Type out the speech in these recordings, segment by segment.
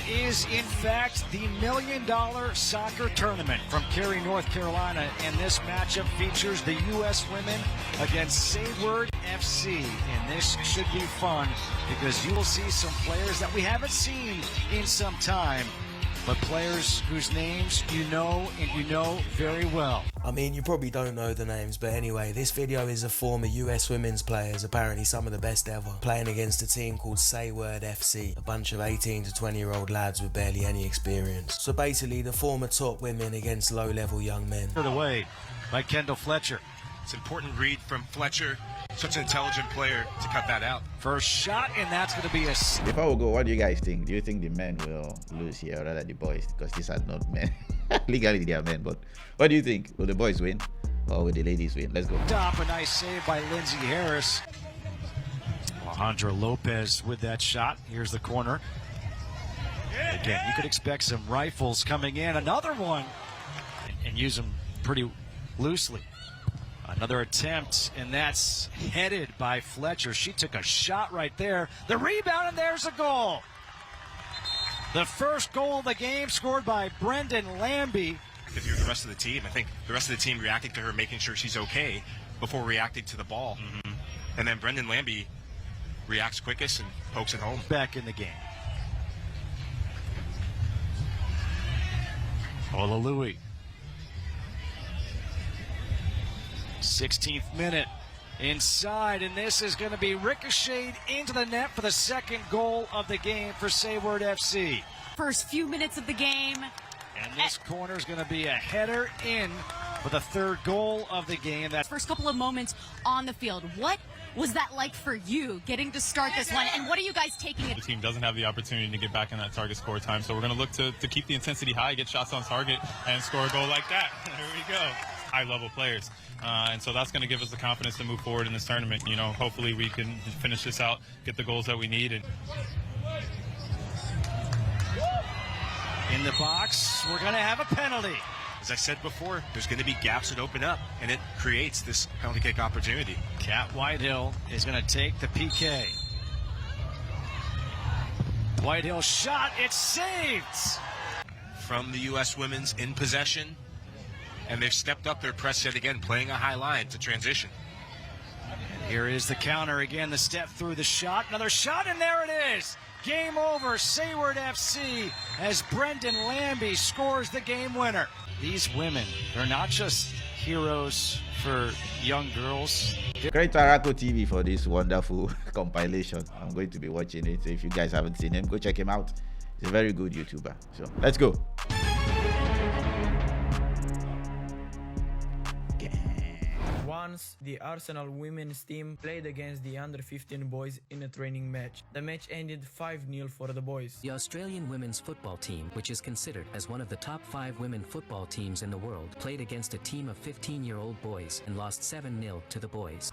is, in fact, the $1 Million Soccer Tournament from Cary, North Carolina, and this matchup features the U.S. women against Sayward FC. And this should be fun because you will see some players that we haven't seen in some time, but players whose names you know and you know very well. I mean, you probably don't know the names, but anyway, this video is of former US women's players, apparently some of the best ever, playing against a team called Sayward FC, a bunch of 18 to 20-year-old lads with barely any experience. So basically, the former top women against low-level young men. Put away by Kendall Fletcher. It's an important read from Fletcher. Such an intelligent player to cut that out. First shot, and that's going to be a... Before we go, what do you guys think? Do you think the men will lose here, or rather the boys? Because these are not men. Legally, they are men, but what do you think? Will the boys win, or will the ladies win? Let's go. Top, a nice save by Lindsay Harris. Alejandra Lopez with that shot. Here's the corner. Again, you could expect some rifles coming in. Another one, and use them pretty loosely. Another attempt, and that's headed by Fletcher. She took a shot right there. The rebound, and there's a goal. The first goal of the game scored by Brendan Lambie. If you're the rest of the team, I think the rest of the team reacting to her, making sure she's okay before reacting to the ball. And then Brendan Lambie reacts quickest and pokes it home. Back in the game. Ola Louie. 16th minute inside, and this is going to be ricocheted into the net for the second goal of the game for Sayward FC. First few minutes of the game. And this corner is going to be a header in for the third goal of the game. That first couple of moments on the field. What was that like for you getting to start this one, and what are you guys taking it? The team doesn't have the opportunity to get back in that target score time, so we're going to look to keep the intensity high, get shots on target, and score a goal like that. There we go. High-level players. And so that's going to give us the confidence to move forward in this tournament. You know, hopefully we can finish this out, get the goals that we need. And in the box, we're going to have a penalty. As I said before, there's going to be gaps that open up, and it creates this penalty kick opportunity. Kat Whitehill is going to take the PK. Whitehill shot, it's saved. From the U.S. women's in possession, and they've stepped up their press yet again, playing a high line to transition. And here is the counter again, the step through the shot. Another shot, and there it is. Game over, Sayward FC, as Brendan Lambie scores the game winner. These women, they're not just heroes for young girls. Great Araco TV for this wonderful compilation. I'm going to be watching it. So if you guys haven't seen him, go check him out. He's a very good YouTuber. So let's go. Once, the Arsenal women's team played against the under-15 boys in a training match. The match ended 5-0 for the boys. The Australian women's football team, which is considered as one of the top 5 women football teams in the world, played against a team of 15-year-old boys and lost 7-0 to the boys.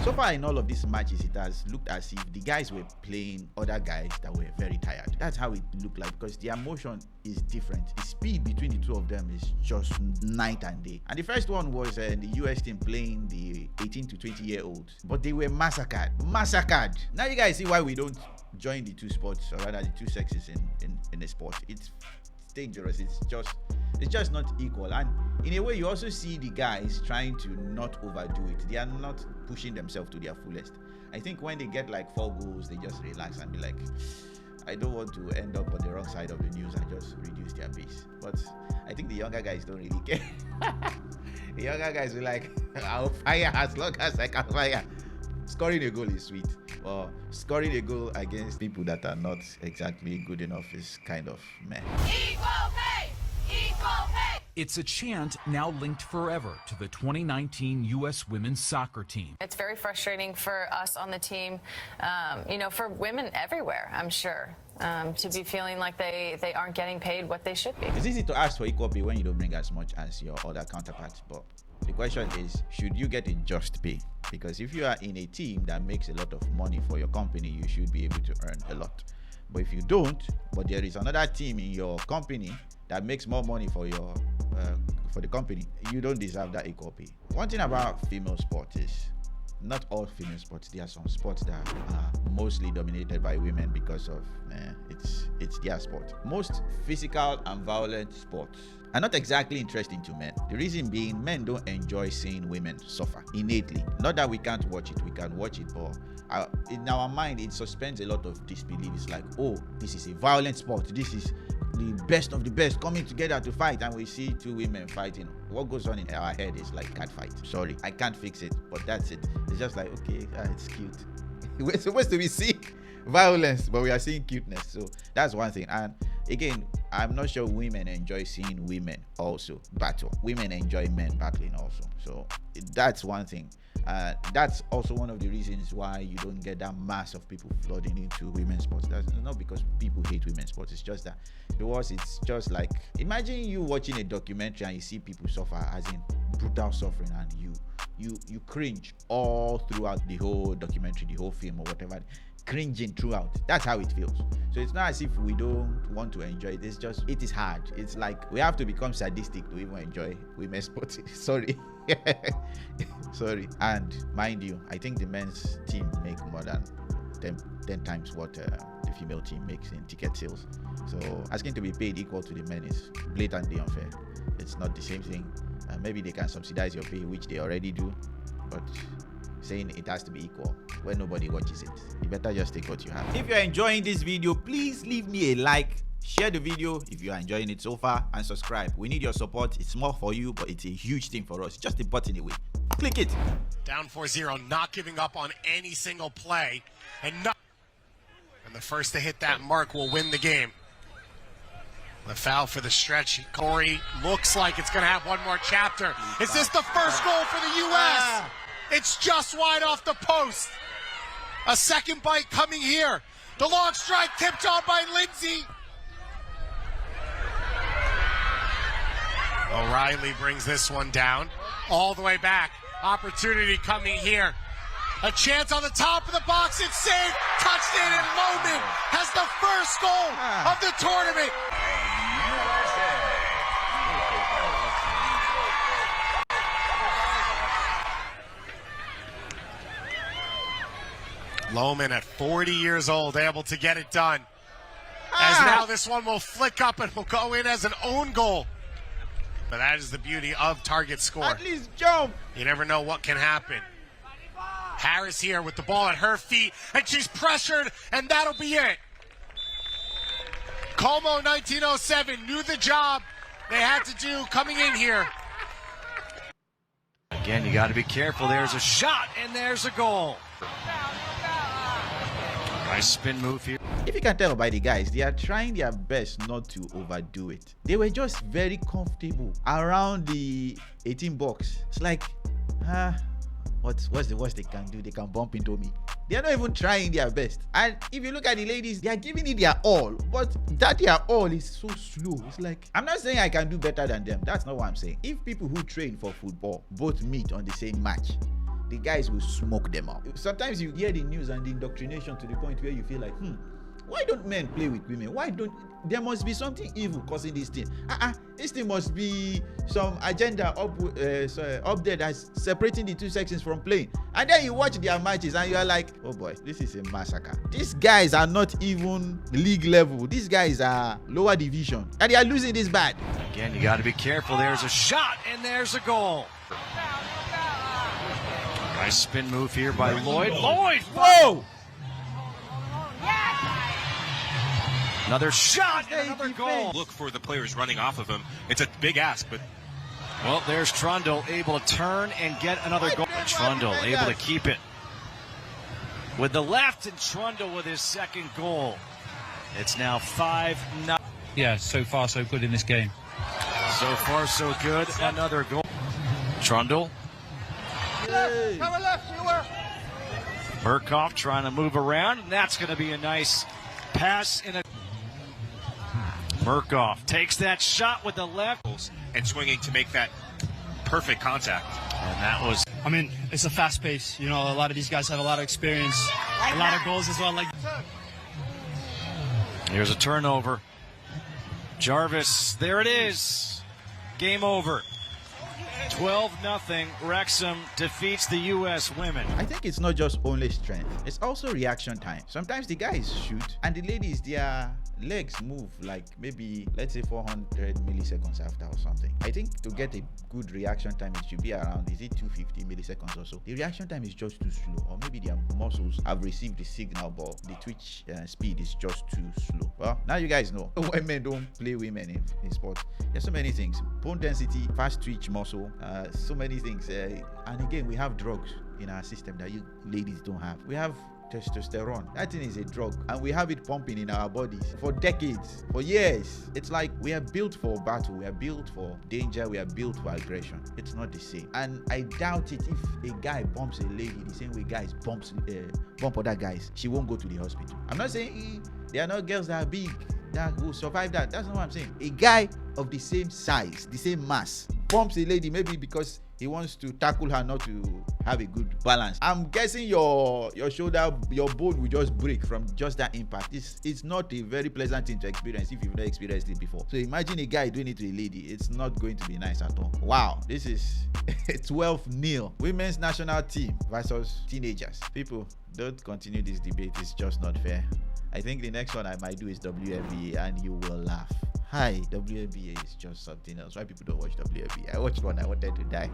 So far in all of these matches, it has looked as if the guys were playing other guys that were very tired. That's how it looked like, because the emotion is different. The speed between the two of them is just night and day. And the first one was the US team playing the 18 to 20-year-olds, but they were massacred. Now you guys see why we don't join the two sports, or rather the two sexes in a sport. It's dangerous. It's just not equal. And in a way, you also see the guys trying to not overdo it. They are not pushing themselves to their fullest. I think when they get like 4 goals, they just relax and be like, I don't want to end up on the wrong side of the news, and just reduce their pace. But I think the younger guys don't really care. The younger guys will like, I'll fire as long as I can fire. Scoring a goal is sweet. Well, scoring a goal against people that are not exactly good enough is kind of meh. Equal pay! Equal pay! It's a chant now linked forever to the 2019 U.S. women's soccer team. It's very frustrating for us on the team, for women everywhere, I'm sure, to be feeling like they aren't getting paid what they should be. It's easy to ask for equal pay when you don't bring as much as your other counterparts, but the question is, should you get a just pay? Because if you are in a team that makes a lot of money for your company, you should be able to earn a lot. But if you don't, but there is another team in your company that makes more money for the company, you don't deserve that equal pay. One thing about female sports is, not all female sports, there are some sports that are mostly dominated by women because of it's their sport. Most physical and violent sports are not exactly interesting to men. The reason being, men don't enjoy seeing women suffer innately. Not that we can't watch it, we can watch it, but in our mind it suspends a lot of disbelief. It's like, oh, this is a violent sport, this is the best of the best coming together to fight, and we see two women fighting. What goes on in our head is like cat fight. Sorry, I can't fix it, but that's it. It's just like, okay, it's cute. We're supposed to be seeing violence, but we are seeing cuteness. So that's one thing. And again, I'm not sure women enjoy seeing women also battle. Women enjoy men battling also. So that's one thing. That's also one of the reasons why you don't get that mass of people flooding into women's sports. That's not because people hate women's sports. It's just that it's just like, imagine you watching a documentary and you see people suffer, as in brutal suffering, and you cringe all throughout the whole documentary, the whole film, or whatever, cringing throughout. That's how it feels. So it's not as if we don't want to enjoy it. It's just, it is hard. It's like we have to become sadistic to even enjoy women's sports. Sorry. Sorry. And mind you, I think the men's team make more than 10 times what the female team makes in ticket sales. So asking to be paid equal to the men is blatantly unfair. It's not the same thing. Maybe they can subsidize your pay, which they already do, but saying it has to be equal when nobody watches it, you better just take what you have. If you're enjoying this video, please leave me a like, share the video if you are enjoying it so far, and subscribe. We need your support. It's small for you, but it's a huge thing for us. Just a button away. Click it. Down 4-0, not giving up on any single play, and the first to hit that mark will win the game. The foul for the stretch. Corey looks like it's going to have one more chapter. Is this the first goal for the U.S.? It's just wide off the post. A second bite coming here. The long strike tipped on by Lindsay. O'Reilly brings this one down. All the way back. Opportunity coming here. A chance on the top of the box. It's saved. Touched in, and Loman has the first goal of the tournament. Loman at 40 years old, able to get it done. As now this one will flick up and will go in as an own goal. But that is the beauty of target score. At least jump. You never know what can happen. Harris here with the ball at her feet, and she's pressured, and that'll be it. Como 1907 knew the job they had to do coming in here. Again, you got to be careful. There's a shot, and there's a goal. Nice spin move here. If you can tell by the guys, they are trying their best not to overdo it. They were just very comfortable around the 18 box. It's like, what's the worst they can do? They can bump into me. They are not even trying their best. And if you look at the ladies, they are giving it their all, but that their all is so slow. It's like, I'm not saying I can do better than them. That's not what I'm saying. If people who train for football both meet on the same match, the guys will smoke them up. Sometimes you hear the news and the indoctrination to the point where you feel like, why don't men play with women? Why don't there must be something evil causing this thing? This thing must be some agenda up there that's separating the two sections from playing. And then you watch their matches and you are like, oh boy, this is a massacre. These guys are not even league level. These guys are lower division, and they are losing this bad. Again, you got to be careful. There's a shot, and there's a goal. Nice spin move here by Lloyd. Lloyd! Whoa! Another shot and another goal. Look for the players running off of him. It's a big ask, but... Well, there's Trundle able to turn and get another goal. Trundle able to keep it. with the left, and Trundle with his second goal. It's now 5-0. Yeah, so far so good in this game. So far so good. Another goal. Trundle. Hey. Murkoff trying to move around, and that's going to be a nice pass. Murkoff takes that shot with the left. And swinging to make that perfect contact. And that was... I mean, it's a fast pace. You know, a lot of these guys have a lot of experience, a lot of goals as well. Here's a turnover. Jarvis, there it is. Game over. 12-0. Wrexham defeats the U.S. women. I think it's not just only strength, it's also reaction time. Sometimes the guys shoot and the ladies, their legs move like maybe, let's say 400 milliseconds after or something. I think to get a good reaction time, it should be around, is it 250 milliseconds or so? The reaction time is just too slow, or maybe their muscles have received the signal, but the twitch speed is just too slow. Well, now you guys know when men don't play women in sports. There's so many things: bone density, fast twitch muscle, so many things. And again, we have drugs in our system that you ladies don't have. We have testosterone. That thing is a drug, and we have it pumping in our bodies for decades, for years. It's like we are built for battle, we are built for danger, we are built for aggression. It's not the same. And I doubt it if a guy bumps a lady the same way guys bump other guys, she won't go to the hospital. I'm not saying there are not girls that are big that will survive that. That's not what I'm saying. A guy of the same size, the same mass, bumps a lady maybe because he wants to tackle her, not to have a good balance. I'm guessing your shoulder, your bone will just break from just that impact. It's not a very pleasant thing to experience if you've not experienced it before. So imagine a guy doing it to a lady. It's not going to be nice at all. Wow, this is 12-0. Women's national team versus teenagers. People, don't continue this debate. It's just not fair. I think the next one I might do is WNBA, and you will laugh. Hi, WNBA is just something else. Why people don't watch WNBA? I watched one, I wanted to die.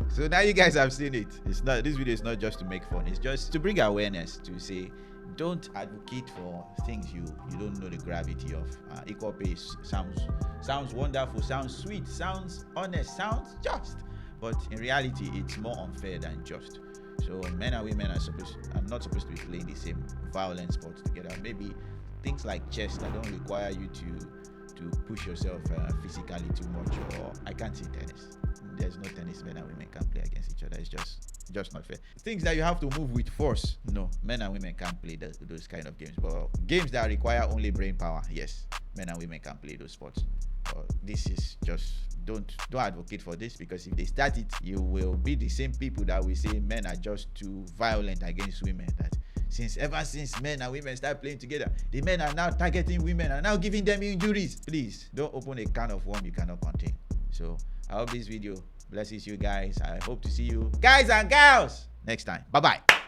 So now you guys have seen it. It's not, this video is not just to make fun, it's just to bring awareness, to say don't advocate for things you don't know the gravity of. Equal pay sounds wonderful, sounds sweet, sounds honest, sounds just, but in reality it's more unfair than just. So men and women are not supposed to be playing the same violent sports together. Maybe things like chess that don't require you to push yourself physically too much, or I can't say tennis. There's no tennis men and women can play against each other. It's just not fair. Things that you have to move with force, no, men and women can't play those kind of games. But games that require only brain power, yes, men and women can play those sports. This is just, don't advocate for this, because if they start it, you will be the same people that will say men are just too violent against women. That ever since men and women start playing together, the men are now targeting women and now giving them injuries. Please don't open a can of worm you cannot contain. So I hope this video blesses you guys. I hope to see you guys and girls next time. Bye bye.